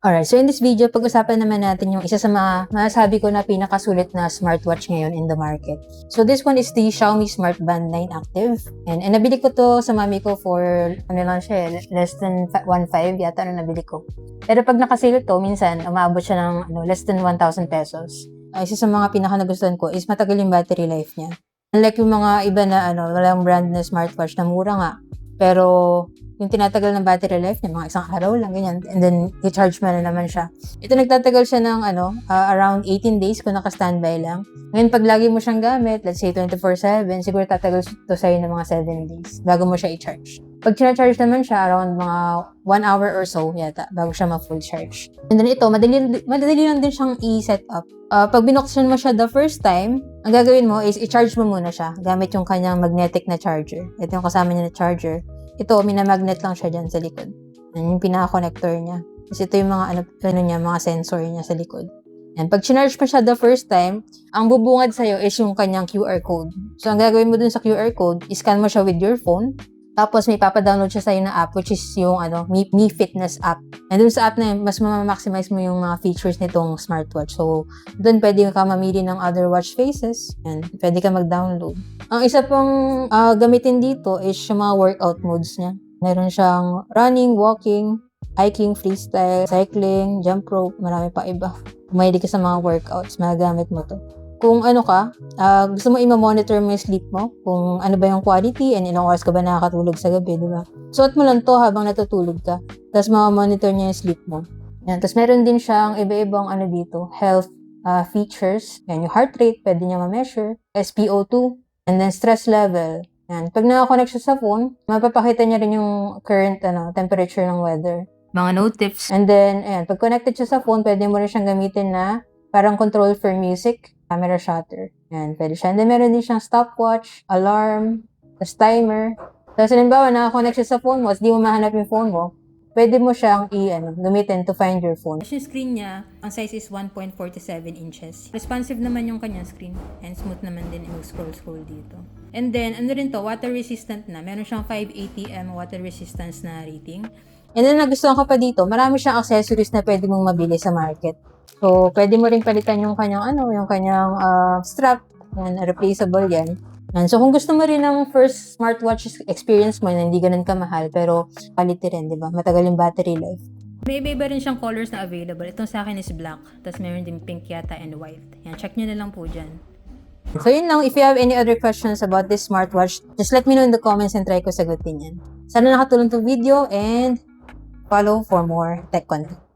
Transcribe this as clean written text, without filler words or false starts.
Alright, so in this video, pag-usapan naman natin yung isa sa mga masasabi ko na pinakasulit na smartwatch ngayon in the market. So this one is the Xiaomi Smart Band 9 Active. And nabili ko to sa mami ko for, ano lang siya, less than 1.5 yata na nabili ko. Pero pag nakasale to, minsan, umaabot siya ng less than 1,000 pesos. Isa sa mga pinaka-nagustuhan ko is matagal yung battery life niya. Unlike yung mga iba na walang brand na smartwatch na mura nga. Pero yung tinatagal ng battery life niya, mga isang araw lang, ganyan. And then, i-charge mo na naman siya. Ito nagtatagal siya ng around 18 days kung naka-standby lang. Ngayon, pag lagi mo siyang gamit, let's say 24/7, siguro tatagal to sa'yo ng mga 7 days bago mo siya i-charge. Pag charge naman siya, around mga 1 hour or so yata, bago siya ma-full charge. And then ito, madali lang din siyang i-set up. Pag binuksan mo siya the first time, ang gagawin mo is i-charge mo muna siya gamit yung kanyang magnetic na charger. Ito yung kasama niya na charger. Ito, minamagnet lang siya dyan sa likod. Yan yung pinaka-connector niya. Kasi ito yung mga, mga sensor niya sa likod. And pag chinarge mo siya the first time, ang bubungad sa'yo is yung kanyang QR code. So, ang gagawin mo dun sa QR code, iscan mo siya with your phone. Tapos, may papadownload siya sa'yo na app, which is yung Mi Fitness app. And dun sa app na yun, mas ma-maximize mo yung mga features nitong smartwatch. So, dun pwede ka mamili ng other watch faces. And pwede ka mag-download. Ang isa pang gamitin dito is yung mga workout modes niya. Meron siyang running, walking, hiking, freestyle, cycling, jump rope, marami pa iba. Kung mahilig ka sa mga workouts, magagamit mo to. Kung gusto mo i-monitor mo yung sleep mo, kung ano ba yung quality and ilang oras ka ba nakakatulog sa gabi, di ba? Suot mo lang to habang natutulog ka. Tapos ma-monitor niya yung sleep mo. Yan. Tapos meron din siyang iba-ibang dito, health features. Yan, yung heart rate, pwede niya ma-measure. SpO2, and then stress level. Yan. Pag naka-connect siya sa phone, mapapakita niya rin yung current temperature ng weather. Mga notifs. And then, ayan, pag connected siya sa phone, pwede mo rin siyang gamitin na parang control for music, camera shutter. Yan, pwede siya. And then, meron din siyang stopwatch, alarm, tas timer. Tapos, halimbawa, naka-connect siya sa phone mo, di mo mahanap yung phone mo, pwede mo siyang gamitin to find your phone. Yung screen niya, ang size is 1.47 inches. Responsive naman yung kanyang screen. And smooth naman din yung scroll dito. And then, rin to, water resistant na. Meron siyang 5 ATM water resistance na rating. And then, nagustuhan ko pa dito, marami siyang accessories na pwede mong mabili sa market. So, pwede mo rin palitan yung kanyang, strap. Yan, replaceable yan. So, kung gusto mo rin ng first smartwatch experience mo na hindi ganun kamahal, pero quality rin, di ba? Matagal yung battery life. May iba rin siyang colors na available. Itong sa akin is black. Tapos meron din pink yata and white. Yan, check nyo na lang po dyan. So, yun lang. If you have any other questions about this smartwatch, just let me know in the comments and try ko sagutin yan. Sana nakatulong tong video and follow for more tech content.